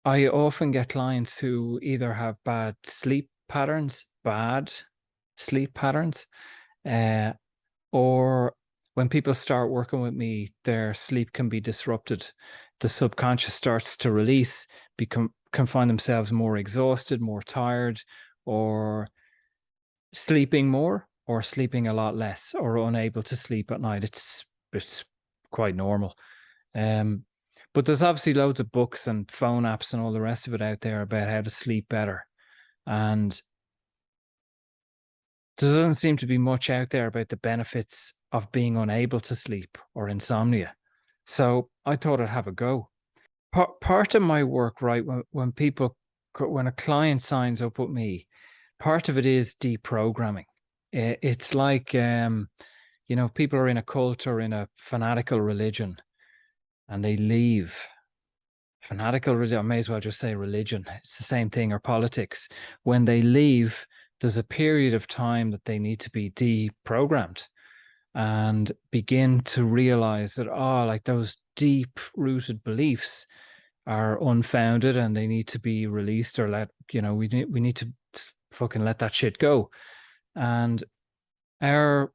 I often get clients who either have bad sleep patterns, uh, or when people start working with me, their sleep can be disrupted. The subconscious starts to release, become can find themselves more exhausted, more tired, or sleeping more, or sleeping a lot less, or unable to sleep at night. It's quite normal. Um, but there's obviously loads of books and phone apps and all the rest of it out there about how to sleep better. And there doesn't seem to be much out there about the benefits of being unable to sleep or insomnia. So I thought I'd have a go. Part of my work, right, when a client signs up with me, part of it is deprogramming. It's like, people are in a cult or in a fanatical religion and they leave. Fanatical religion, I may as well just say religion. It's the same thing, or politics. When they leave, there's a period of time that they need to be deprogrammed and begin to realize that, like those deep rooted beliefs are unfounded and they need to be released, or we need to fucking let that shit go. And our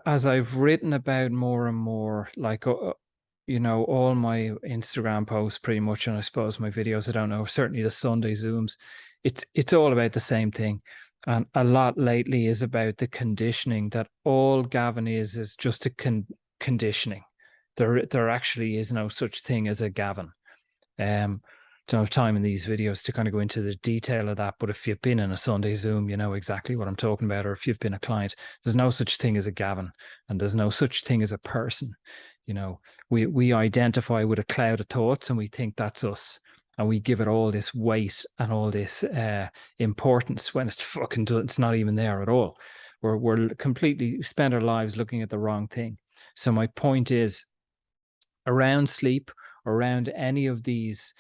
as I've written about more and more, like all my Instagram posts pretty much, and I suppose my videos, I don't know, certainly the Sunday Zooms, it's all about the same thing. And a lot lately is about the conditioning, that all Gavin is just a conditioning. There actually is no such thing as a Gavin. Don't have time in these videos to kind of go into the detail of that, but if you've been in a Sunday Zoom, you know exactly what I'm talking about. Or if you've been a client, there's no such thing as a Gavin, and there's no such thing as a person. We identify with a cloud of thoughts and we think that's us, and we give it all this weight and all this importance when it's not even there at all. We're completely spend our lives looking at the wrong thing. So my point is, around sleep, around any of these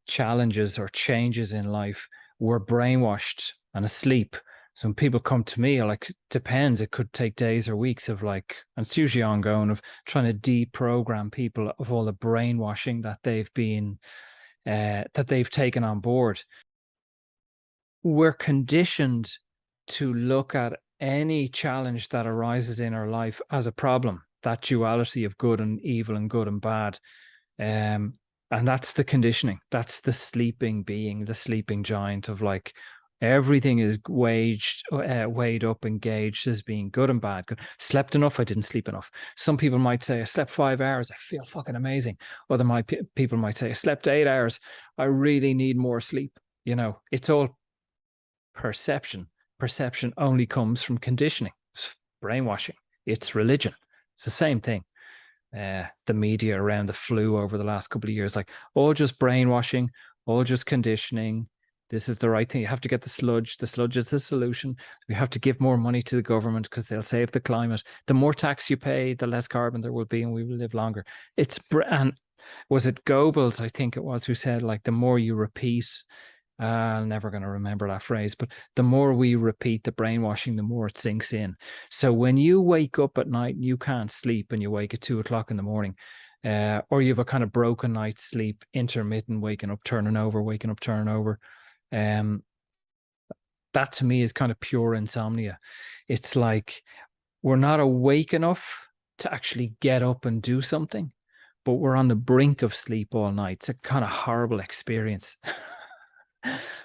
challenges or changes in life, we're brainwashed and asleep. Some people come to me, like, depends, it could take days or weeks of, like, and it's usually ongoing, of trying to deprogram people of all the brainwashing that they've taken on board. We're conditioned to look at any challenge that arises in our life as a problem, that duality of good and evil and good and bad. And that's the conditioning. That's the sleeping being, the sleeping giant of, like, everything is weighed up and gauged as being good and bad. Good. Slept enough, I didn't sleep enough. Some people might say, I slept 5 hours, I feel fucking amazing. People might say, I slept 8 hours, I really need more sleep. It's all perception. Perception only comes from conditioning. It's brainwashing. It's religion. It's the same thing. The media around the flu over the last couple of years, like, all just brainwashing, all just conditioning. This is the right thing. You have to get the sludge. The sludge is the solution. We have to give more money to the government because they'll save the climate. The more tax you pay, the less carbon there will be, and we will live longer. And was it Goebbels, I think it was, who said, like, the more you repeat, I'm never going to remember that phrase, but the more we repeat the brainwashing, the more it sinks in. So when you wake up at night and you can't sleep, and you wake at 2 o'clock in the morning, or you have a kind of broken night's sleep, intermittent, waking up, turning over, waking up, turning over, that to me is kind of pure insomnia. It's like we're not awake enough to actually get up and do something, but we're on the brink of sleep all night. It's a kind of horrible experience.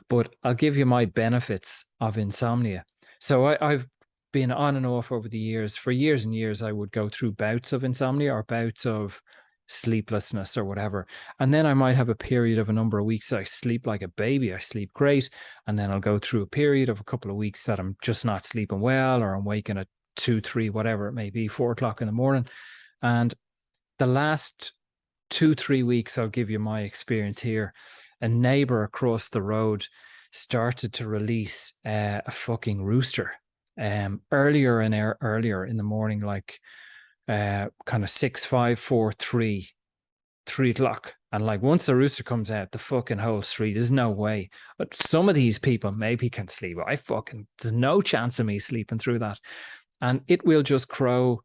But I'll give you my benefits of insomnia. So I've been on and off over the years. For years and years, I would go through bouts of insomnia or bouts of sleeplessness or whatever. And then I might have a period of a number of weeks I sleep like a baby. I sleep great. And then I'll go through a period of a couple of weeks that I'm just not sleeping well, or I'm waking at 2, 3, whatever it may be, 4 o'clock in the morning. And the last 2, 3 weeks, I'll give you my experience here. A neighbor across the road started to release a fucking rooster earlier in the morning, like kind of 6, 5, 4, 3, 3 o'clock. And like, once the rooster comes out, the fucking whole street, there's no way. But some of these people maybe can sleep. There's no chance of me sleeping through that. And it will just crow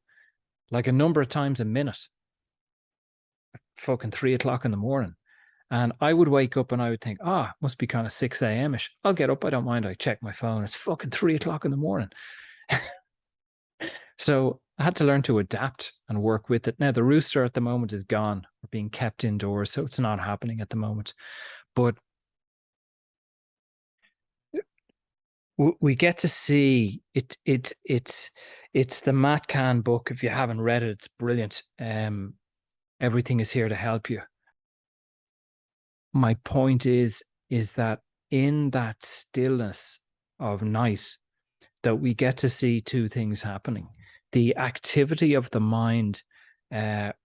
like a number of times a minute, fucking 3 o'clock in the morning. And I would wake up and I would think, must be kind of 6 a.m.ish. I'll get up. I don't mind. I check my phone. It's fucking 3 o'clock in the morning. So I had to learn to adapt and work with it. Now, the rooster at the moment is gone. We're being kept indoors, so it's not happening at the moment. But we get to see it. It's the Matt Kahn book. If you haven't read it, it's brilliant. Everything is here to help you. My point is that in that stillness of night, that we get to see two things happening. The activity of the mind,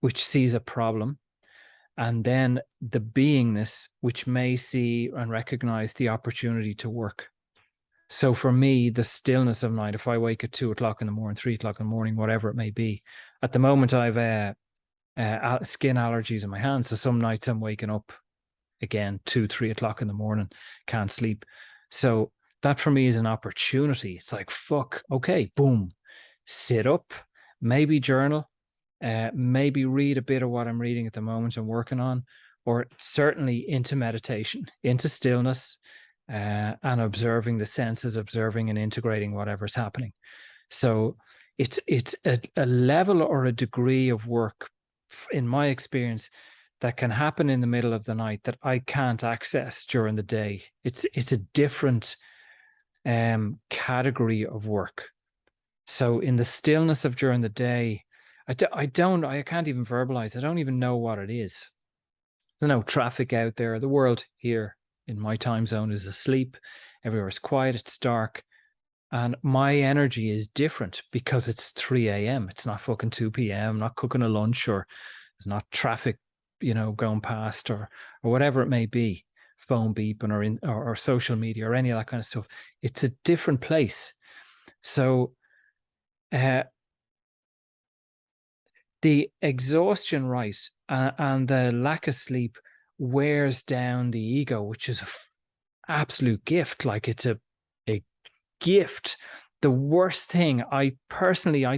which sees a problem, and then the beingness, which may see and recognize the opportunity to work. So for me, the stillness of night, if I wake at 2 o'clock in the morning, 3 o'clock in the morning, whatever it may be, at the moment I've skin allergies in my hands. So some nights I'm waking up again, 2-3 o'clock in the morning, can't sleep. So that for me is an opportunity. It's like, fuck, okay, boom, sit up, maybe journal, maybe read a bit of what I'm reading at the moment and working on, or certainly into meditation, into stillness, and observing the senses, observing and integrating whatever's happening. So it's a level or a degree of work, in my experience, that can happen in the middle of the night that I can't access during the day. It's a different category of work. So in the stillness of during the day, I can't even verbalize. I don't even know what it is. There's no traffic out there. The world here in my time zone is asleep. Everywhere is quiet. It's dark. And my energy is different because it's 3 a.m. It's not fucking 2 p.m. I'm not cooking a lunch, or there's not traffic, going past, or whatever it may be, phone beeping or social media or any of that kind of stuff. It's a different place. So the exhaustion, right, and the lack of sleep wears down the ego, which is an absolute gift. Like, it's a gift. The worst thing, I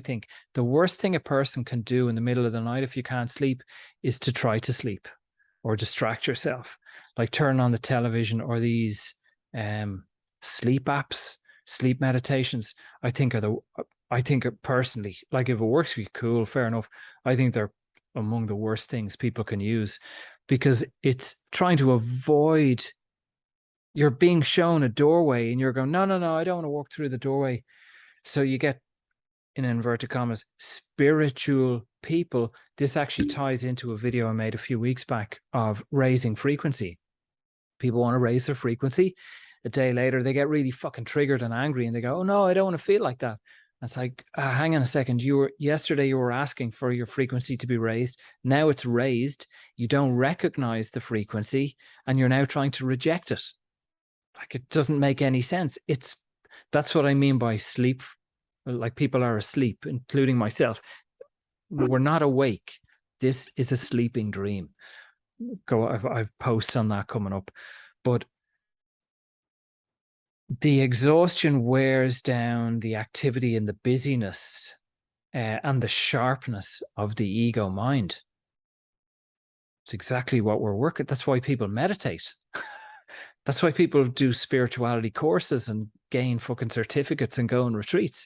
think the worst thing a person can do in the middle of the night if you can't sleep is to try to sleep or distract yourself, like turn on the television or these sleep apps, sleep meditations. I think personally, like, if it works for you, cool, fair enough. I think they're among the worst things people can use, because it's trying to avoid. You're being shown a doorway and you're going, no, I don't want to walk through the doorway. So you get, in inverted commas, spiritual people. This actually ties into a video I made a few weeks back of raising frequency. People want to raise their frequency. A day later, they get really fucking triggered and angry and they go, oh no, I don't want to feel like that. And it's like, hang on a second. Yesterday you were asking for your frequency to be raised. Now it's raised. You don't recognize the frequency and you're now trying to reject it. Like, it doesn't make any sense. That's what I mean by sleep. Like, people are asleep, including myself. We're not awake. This is a sleeping dream. I've posts on that coming up. But the exhaustion wears down the activity and the busyness and the sharpness of the ego mind. It's exactly what we're working. That's why people meditate. That's why people do spirituality courses and gain fucking certificates and go on retreats.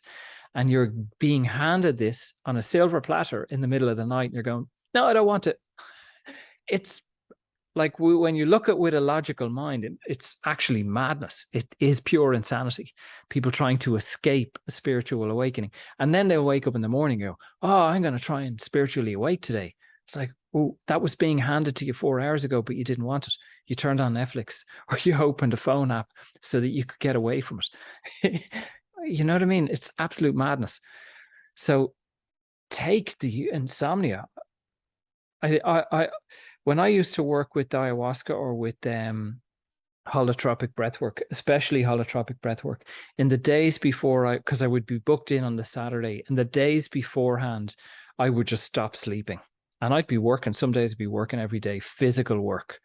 And you're being handed this on a silver platter in the middle of the night and you're going, no, I don't want it. It's like, when you look at with a logical mind, it's actually madness. It is pure insanity. People trying to escape a spiritual awakening. And then they'll wake up in the morning and go, oh, I'm going to try and spiritually awake today. It's like, oh, that was being handed to you 4 hours ago, but you didn't want it. You turned on Netflix or you opened a phone app so that you could get away from it. You know what I mean? It's absolute madness. So take the insomnia. When I used to work with ayahuasca or with holotropic breathwork, especially holotropic breathwork, in the days before because I would be booked in on the Saturday, and the days beforehand, I would just stop sleeping. And I'd be working, some days I'd be working every day, physical work.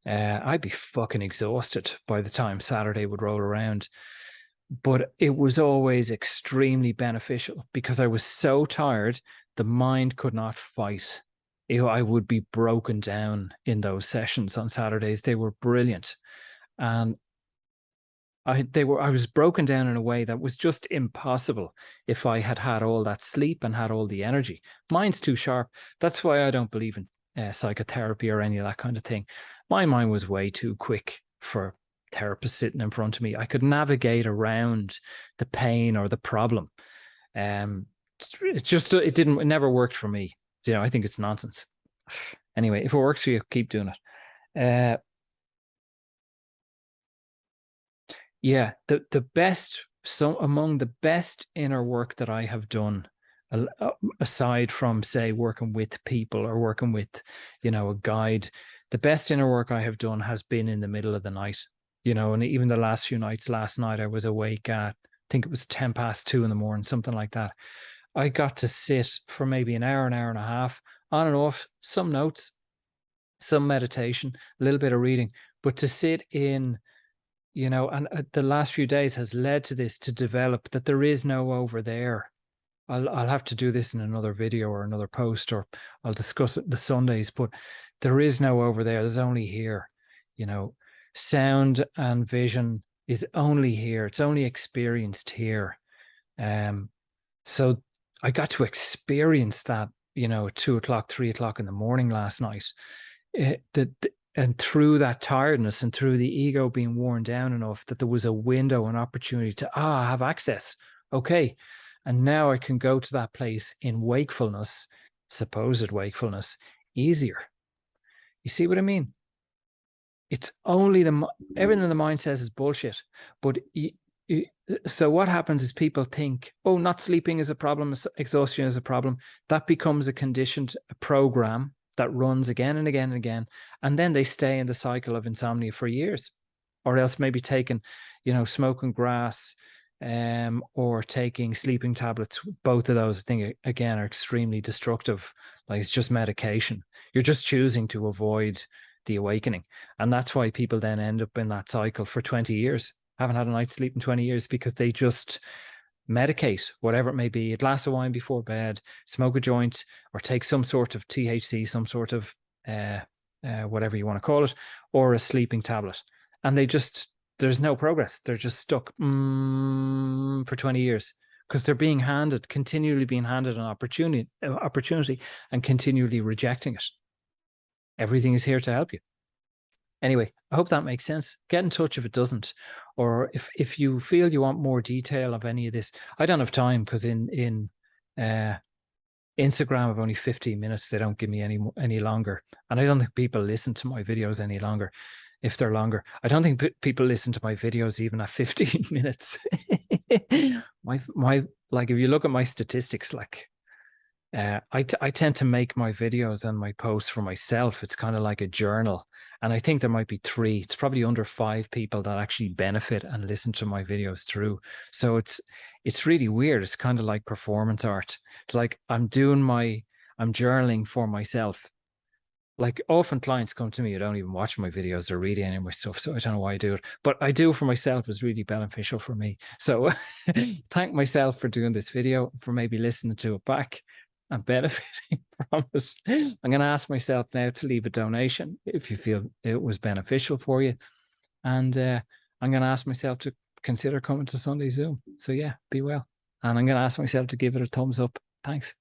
I'd be fucking exhausted by the time Saturday would roll around. But it was always extremely beneficial because I was so tired, the mind could not fight I would be broken down in those sessions on Saturdays. They were brilliant. And I was broken down in a way that was just impossible if I had had all that sleep and had all the energy. Mine's too sharp. That's why I don't believe in psychotherapy or any of that kind of thing. My mind was way too quick for therapists sitting in front of me. I could navigate around the pain or the problem. It never worked for me. I think it's nonsense. Anyway, if it works for you, keep doing it. Yeah, the best, so among the best inner work that I have done, aside from, say, working with people or working with, a guide, the best inner work I have done has been in the middle of the night, and even the last few nights, last night I was awake at, I think it was 2:10 in the morning, something like that. I got to sit for maybe an hour and a half, on and off, some notes, some meditation, a little bit of reading, but to sit in, and the last few days has led to this, to develop that there is no over there. I'll have to do this in another video or another post, or I'll discuss it the Sundays, but there is no over there. There's only here. Sound and vision is only here. It's only experienced here. So I got to experience that, at 2:00, 3:00 in the morning last night. And through that tiredness and through the ego being worn down enough, that there was a window, an opportunity to have access. Okay. And now I can go to that place in wakefulness, supposed wakefulness, easier. You see what I mean? It's only everything the mind says is bullshit. But so what happens is people think, oh, not sleeping is a problem, exhaustion is a problem. That becomes a conditioned program that runs again and again and again. And then they stay in the cycle of insomnia for years, or else maybe taking, smoking grass, or taking sleeping tablets. Both of those, I think, again, are extremely destructive. Like, it's just medication. You're just choosing to avoid the awakening. And that's why people then end up in that cycle for 20 years, haven't had a night's sleep in 20 years, because they just medicate, whatever it may be, a glass of wine before bed, smoke a joint, or take some sort of THC, some sort of whatever you want to call it, or a sleeping tablet. And there's no progress. They're just stuck for 20 years because they're continually being handed an opportunity and continually rejecting it. Everything is here to help you. Anyway, I hope that makes sense. Get in touch if it doesn't, or if you feel you want more detail of any of this. I don't have time, because in Instagram I've only 15 minutes. They don't give me any longer, and I don't think people listen to my videos any longer. If they're longer, I don't think people listen to my videos even at 15 minutes. Like, if you look at my statistics, like, I tend to make my videos and my posts for myself. It's kind of like a journal. And I think there might be 3. It's probably under 5 people that actually benefit and listen to my videos through. So it's really weird. It's kind of like performance art. It's like I'm journaling for myself. Like, often clients come to me who don't even watch my videos or read any of my stuff, so I don't know why I do it. But I do it for myself. It's really beneficial for me. So thank myself for doing this video, for maybe listening to it back and benefiting from it. I'm going to ask myself now to leave a donation if you feel it was beneficial for you. And I'm going to ask myself to consider coming to Sunday Zoom. So yeah, be well. And I'm going to ask myself to give it a thumbs up. Thanks.